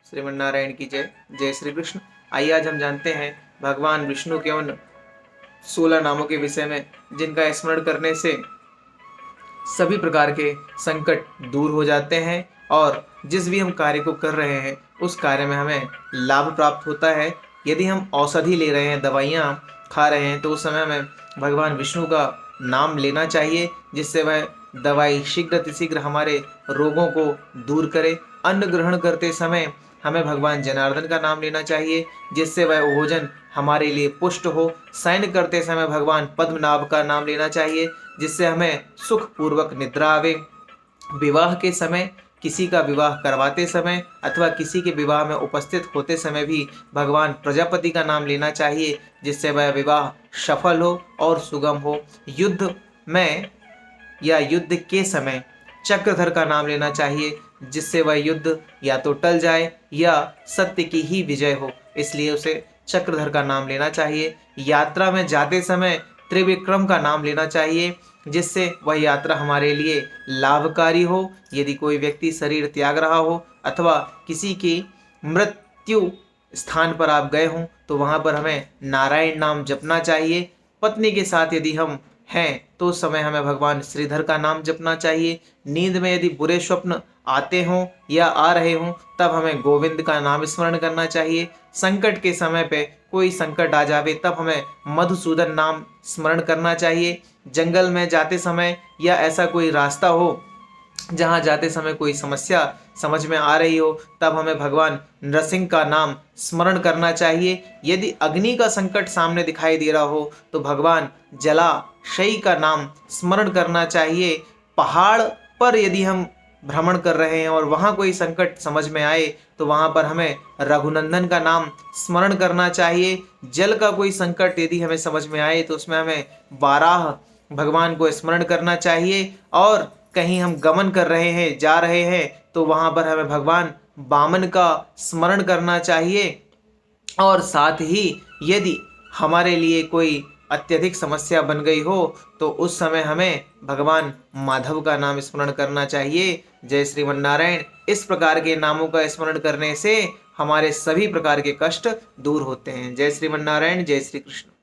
श्रीमन नारायण की जय। जय श्री कृष्ण। आइए आज हम जानते हैं भगवान विष्णु के उन 16 नामों के विषय में जिनका स्मरण करने से सभी प्रकार के संकट दूर हो जाते हैं और जिस भी हम कार्य को कर रहे हैं उस कार्य में हमें लाभ प्राप्त होता है। यदि हम औषधि ले रहे हैं, दवाइयाँ खा रहे हैं, तो उस समय हमें भगवान विष्णु का नाम लेना चाहिए, जिससे वह दवाई शीघ्र हमारे रोगों को दूर करे। अन्न ग्रहण करते समय हमें भगवान जनार्दन का नाम लेना चाहिए, जिससे वह भोजन हमारे लिए पुष्ट हो। शयन करते समय भगवान पद्मनाभ का नाम लेना चाहिए, जिससे हमें सुख पूर्वक निद्रा आवे। विवाह के समय, किसी का विवाह करवाते समय अथवा किसी के विवाह में उपस्थित होते समय भी भगवान प्रजापति का नाम लेना चाहिए, जिससे वह विवाह सफल हो और सुगम हो। युद्ध में या युद्ध के समय चक्रधर का नाम लेना चाहिए, जिससे वह युद्ध या तो टल जाए या सत्य की ही विजय हो, इसलिए उसे चक्रधर का नाम लेना चाहिए। यात्रा में जाते समय त्रिविक्रम का नाम लेना चाहिए, जिससे वह यात्रा हमारे लिए लाभकारी हो। यदि कोई व्यक्ति शरीर त्याग रहा हो अथवा किसी की मृत्यु स्थान पर आप गए हों तो वहाँ पर हमें नारायण नाम जपना चाहिए। पत्नी के साथ यदि हम हैं तो उस समय हमें भगवान श्रीधर का नाम जपना चाहिए। नींद में यदि बुरे स्वप्न आते हों या आ रहे हों तब हमें गोविंद का नाम स्मरण करना चाहिए। संकट के समय पे कोई संकट आ जावे तब हमें मधुसूदन नाम स्मरण करना चाहिए। जंगल में जाते समय या ऐसा कोई रास्ता हो जहाँ जाते समय कोई समस्या समझ में आ रही हो तब हमें भगवान नृसिंह का नाम स्मरण करना चाहिए। यदि अग्नि का संकट सामने दिखाई दे रहा हो तो भगवान जलाशयी का नाम स्मरण करना चाहिए। पहाड़ पर यदि हम भ्रमण कर रहे हैं और वहाँ कोई संकट समझ में आए तो वहाँ पर हमें रघुनंदन का नाम स्मरण करना चाहिए। जल का कोई संकट यदि हमें समझ में आए तो उसमें हमें वाराह भगवान को स्मरण करना चाहिए। और कहीं हम गमन कर रहे हैं, जा रहे हैं, तो वहाँ पर हमें भगवान वामन का स्मरण करना चाहिए। और साथ ही यदि हमारे लिए कोई अत्यधिक समस्या बन गई हो तो उस समय हमें भगवान माधव का नाम स्मरण करना चाहिए। जय श्रीमन नारायण। इस प्रकार के नामों का स्मरण करने से हमारे सभी प्रकार के कष्ट दूर होते हैं। जय श्रीमन नारायण। जय श्री कृष्ण।